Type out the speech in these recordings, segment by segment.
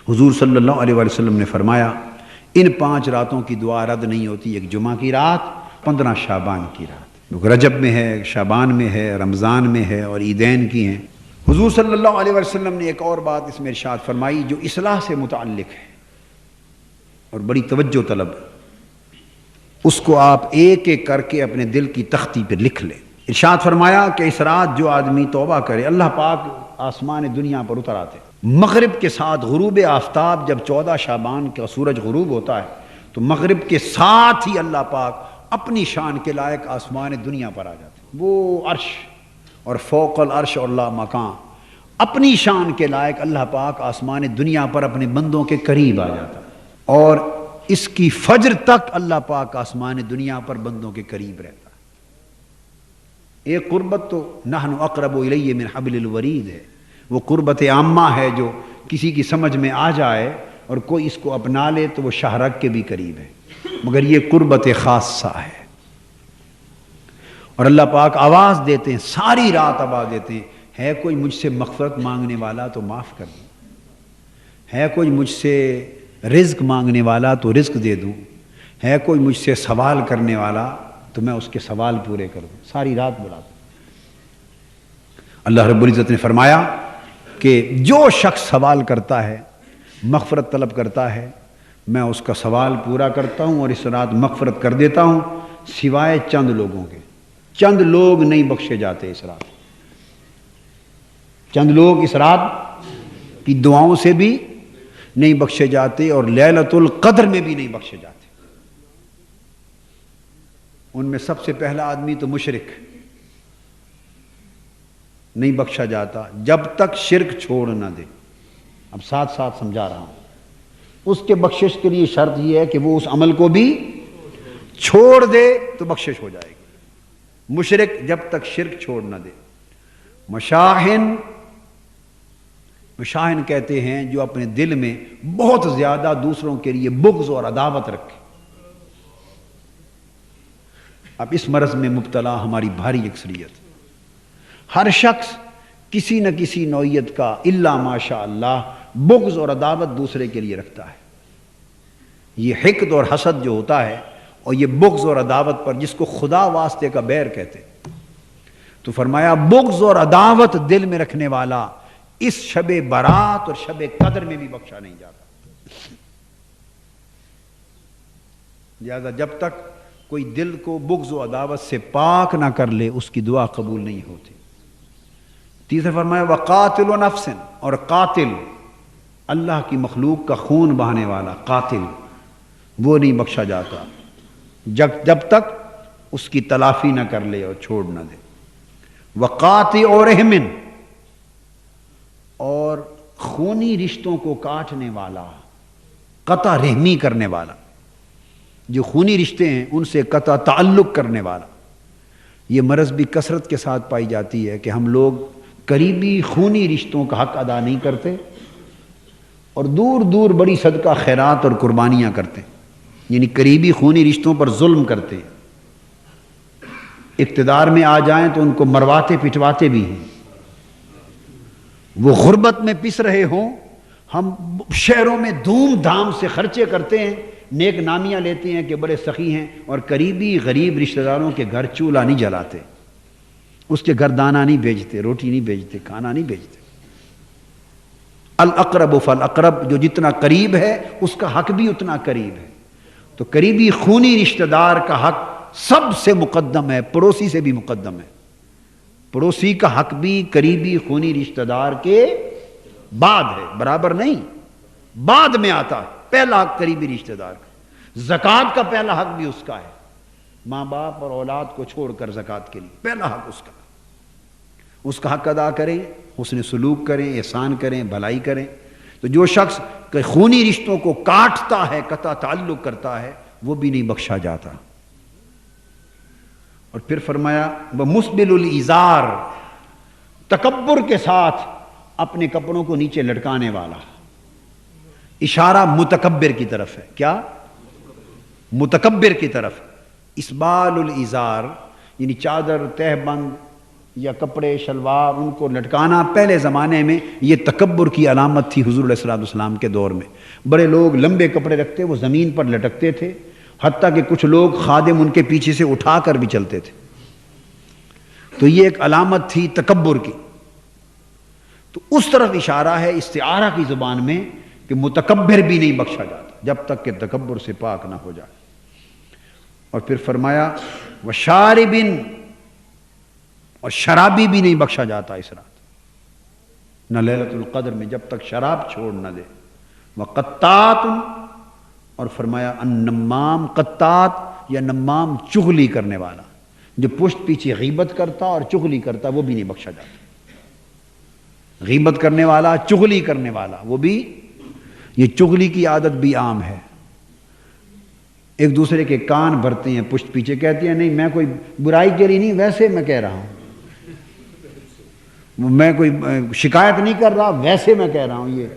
حضور صلی اللہ علیہ وسلم نے فرمایا ان 5 راتوں کی دعا رد نہیں ہوتی، ایک جمعہ کی رات، 15 شعبان کی رات، رجب میں ہے، شعبان میں ہے، رمضان میں ہے اور عیدین کی ہیں۔ حضور صلی اللہ علیہ وسلم نے ایک اور بات اس میں ارشاد فرمائی جو اصلاح سے متعلق ہے اور بڑی توجہ طلب، اس کو آپ ایک ایک کر کے اپنے دل کی تختی پہ لکھ لیں۔ ارشاد فرمایا کہ اس رات جو آدمی توبہ کرے، اللہ پاک آسمان دنیا پر اتر آتے، مغرب کے ساتھ غروب آفتاب، جب 14 شعبان کا سورج غروب ہوتا ہے تو مغرب کے ساتھ ہی اللہ پاک اپنی شان کے لائق آسمان دنیا پر آ جاتے، وہ عرش اور فوق العرش اور لا مکان، اپنی شان کے لائق اللہ پاک آسمان دنیا پر اپنے بندوں کے قریب آ جاتا ہے، اور اس کی فجر تک اللہ پاک آسمان دنیا پر بندوں کے قریب رہتا ہے۔ ایک قربت تو نحن اقرب الیہ من حبل الورید ہے، وہ قربت عامہ ہے جو کسی کی سمجھ میں آ جائے اور کوئی اس کو اپنا لے تو وہ شاہرگ کے بھی قریب ہے، مگر یہ قربت خاصہ ہے۔ اور اللہ پاک آواز دیتے ہیں، ساری رات آواز دیتے ہیں، ہے کوئی مجھ سے مغفرت مانگنے والا تو معاف کر دوں، ہے کوئی مجھ سے رزق مانگنے والا تو رزق دے دوں، ہے کوئی مجھ سے سوال کرنے والا تو میں اس کے سوال پورے کر دوں، ساری رات بلاتا۔ اللہ رب العزت نے فرمایا کہ جو شخص سوال کرتا ہے، مغفرت طلب کرتا ہے، میں اس کا سوال پورا کرتا ہوں اور اس رات مغفرت کر دیتا ہوں، سوائے چند لوگوں کے۔ چند لوگ نہیں بخشے جاتے اس رات، چند لوگ اس رات کی دعاؤں سے بھی نہیں بخشے جاتے اور لیلۃ القدر میں بھی نہیں بخشے جاتے۔ ان میں سب سے پہلا آدمی تو مشرک، نہیں بخشا جاتا جب تک شرک چھوڑ نہ دے۔ اب ساتھ ساتھ سمجھا رہا ہوں، اس کے بخشش کے لیے شرط یہ ہے کہ وہ اس عمل کو بھی چھوڑ دے تو بخشش ہو جائے گی۔ مشرک جب تک شرک چھوڑ نہ دے۔ مشاہن کہتے ہیں جو اپنے دل میں بہت زیادہ دوسروں کے لیے بغض اور عداوت رکھے۔ اب اس مرض میں مبتلا ہماری بھاری اکثریت، ہر شخص کسی نہ کسی نوعیت کا الا ماشاء اللہ بغض اور عداوت دوسرے کے لیے رکھتا ہے۔ یہ حقد اور حسد جو ہوتا ہے اور یہ بغض اور عداوت پر جس کو خدا واسطے کا بیر کہتے، تو فرمایا بغض اور عداوت دل میں رکھنے والا اس شب برات اور شب قدر میں بھی بخشا نہیں جاتا۔ لہذا جب تک کوئی دل کو بغض و عداوت سے پاک نہ کر لے اس کی دعا قبول نہیں ہوتی۔ تیسرا فرمایا وقاتل نفس، اور قاتل اللہ کی مخلوق کا خون بہانے والا قاتل، وہ نہیں بخشا جاتا جب تک اس کی تلافی نہ کر لے اور چھوڑ نہ دے۔ وقاطع رحم، اور خونی رشتوں کو کاٹنے والا، قطع رحمی کرنے والا، جو خونی رشتے ہیں ان سے قطع تعلق کرنے والا۔ یہ مرض بھی کثرت کے ساتھ پائی جاتی ہے کہ ہم لوگ قریبی خونی رشتوں کا حق ادا نہیں کرتے اور دور دور بڑی صدقہ خیرات اور قربانیاں کرتے ہیں، یعنی قریبی خونی رشتوں پر ظلم کرتے ہیں۔ اقتدار میں آ جائیں تو ان کو مرواتے پٹواتے بھی ہیں، وہ غربت میں پس رہے ہوں، ہم شہروں میں دھوم دھام سے خرچے کرتے ہیں، نیک نامیاں لیتے ہیں کہ بڑے سخی ہیں، اور قریبی غریب رشتہ داروں کے گھر چولہا نہیں جلاتے، اس کے گھر دانہ نہیں بھیجتے، روٹی نہیں بھیجتے، کھانا نہیں بھیجتے۔ الاقرب فالاقرب، جو جتنا قریب ہے اس کا حق بھی اتنا قریب ہے۔ تو قریبی خونی رشتہ دار کا حق سب سے مقدم ہے، پڑوسی سے بھی مقدم ہے۔ پڑوسی کا حق بھی قریبی خونی رشتہ دار کے بعد ہے، برابر نہیں، بعد میں آتا ہے۔ پہلا حق قریبی رشتہ دار کا، زکوٰۃ کا پہلا حق بھی اس کا ہے، ماں باپ اور اولاد کو چھوڑ کر زکوٰۃ کے لیے پہلا حق اس کا حق ادا کریں، حسن سلوک کریں، احسان کریں، بھلائی کریں۔ تو جو شخص خونی رشتوں کو کاٹتا ہے، قطع تعلق کرتا ہے، وہ بھی نہیں بخشا جاتا۔ اور پھر فرمایا وَمُسْبِلُ الْإِزَارِ، تکبر کے ساتھ اپنے کپڑوں کو نیچے لٹکانے والا۔ اشارہ متکبر کی طرف ہے، کیا؟ متکبر کی طرف۔ اسبال الازار یعنی چادر تہ بند یا کپڑے شلوار ان کو لٹکانا پہلے زمانے میں یہ تکبر کی علامت تھی۔ حضور علیہ السلام کے دور میں بڑے لوگ لمبے کپڑے رکھتے، وہ زمین پر لٹکتے تھے، حتیٰ کہ کچھ لوگ خادم ان کے پیچھے سے اٹھا کر بھی چلتے تھے۔ تو یہ ایک علامت تھی تکبر کی۔ تو اس طرف اشارہ ہے استعارہ کی زبان میں کہ متکبر بھی نہیں بخشا جاتا جب تک کہ تکبر سے پاک نہ ہو جائے۔ اور پھر فرمایا وشاربن، اور شرابی بھی نہیں بخشا جاتا اس رات، نہ لیلۃ القدر میں جب تک شراب چھوڑ نہ دے۔ وقطات، اور فرمایا النمام، قطات یا نمام چغلی کرنے والا، جو پشت پیچھے غیبت کرتا اور چغلی کرتا وہ بھی نہیں بخشا جاتا۔ غیبت کرنے والا، چغلی کرنے والا، وہ بھی، یہ چغلی کی عادت بھی عام ہے۔ ایک دوسرے کے کان بھرتے ہیں پشت پیچھے، کہتے ہیں نہیں میں کوئی برائی کے لیے نہیں، ویسے میں کہہ رہا ہوں، میں کوئی شکایت نہیں کر رہا، ویسے میں کہہ رہا ہوں، یہ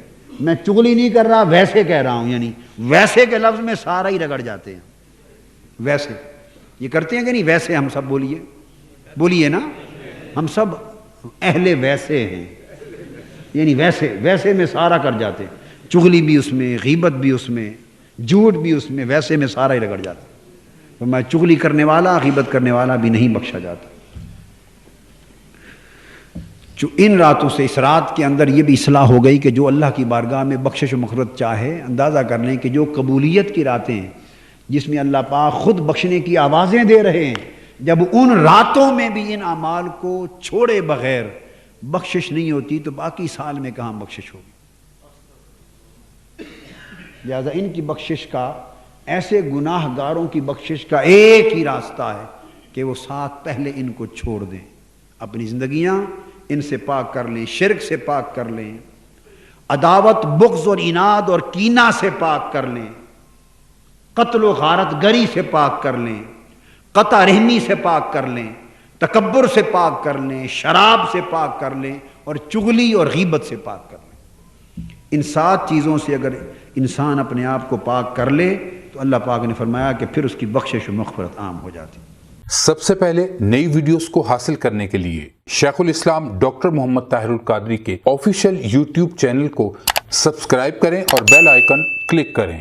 میں چغلی نہیں کر رہا، ویسے کہہ رہا ہوں۔ یعنی ویسے کے لفظ میں سارا ہی رگڑ جاتے ہیں۔ ویسے یہ کرتے ہیں کہ نہیں؟ ویسے ہم سب بولیے نا، ہم سب اہل ویسے ہیں، یعنی ویسے میں سارا کر جاتے ہیں، چغلی بھی اس میں، غیبت بھی اس میں، جھوٹ بھی اس میں، ویسے میں سارا ہی رگڑ جاتا ہے۔ تو میں چغلی کرنے والا، غیبت کرنے والا بھی نہیں بخشا جاتا۔ جو ان راتوں سے، اس رات کے اندر یہ بھی اصلاح ہو گئی کہ جو اللہ کی بارگاہ میں بخشش و مغفرت چاہے، اندازہ کر لیں کہ جو قبولیت کی راتیں ہیں جس میں اللہ پاک خود بخشنے کی آوازیں دے رہے ہیں، جب ان راتوں میں بھی ان اعمال کو چھوڑے بغیر بخشش نہیں ہوتی تو باقی سال میں کہاں بخشش ہوگی؟ لہذا ان کی بخشش کا، ایسے گناہ گاروں کی بخشش کا ایک ہی راستہ ہے کہ وہ ساتھ پہلے ان کو چھوڑ دیں، اپنی زندگیاں ان سے پاک کر لیں، شرک سے پاک کر لیں، عداوت، بغض اور عناد اور کینہ سے پاک کر لیں، قتل و غارت گری سے پاک کر لیں، قطع رحمی سے پاک کر لیں، تکبر سے پاک کر لیں، شراب سے پاک کر لیں، اور چغلی اور غیبت سے پاک کر لیں۔ ان 7 چیزوں سے اگر انسان اپنے آپ کو پاک کر لے تو اللہ پاک نے فرمایا کہ پھر اس کی بخشش و مغفرت عام ہو جاتی۔ سب سے پہلے نئی ویڈیوز کو حاصل کرنے کے لیے شیخ الاسلام ڈاکٹر محمد طاہر القادری کے آفیشیل یوٹیوب چینل کو سبسکرائب کریں اور بیل آئیکن کلک کریں۔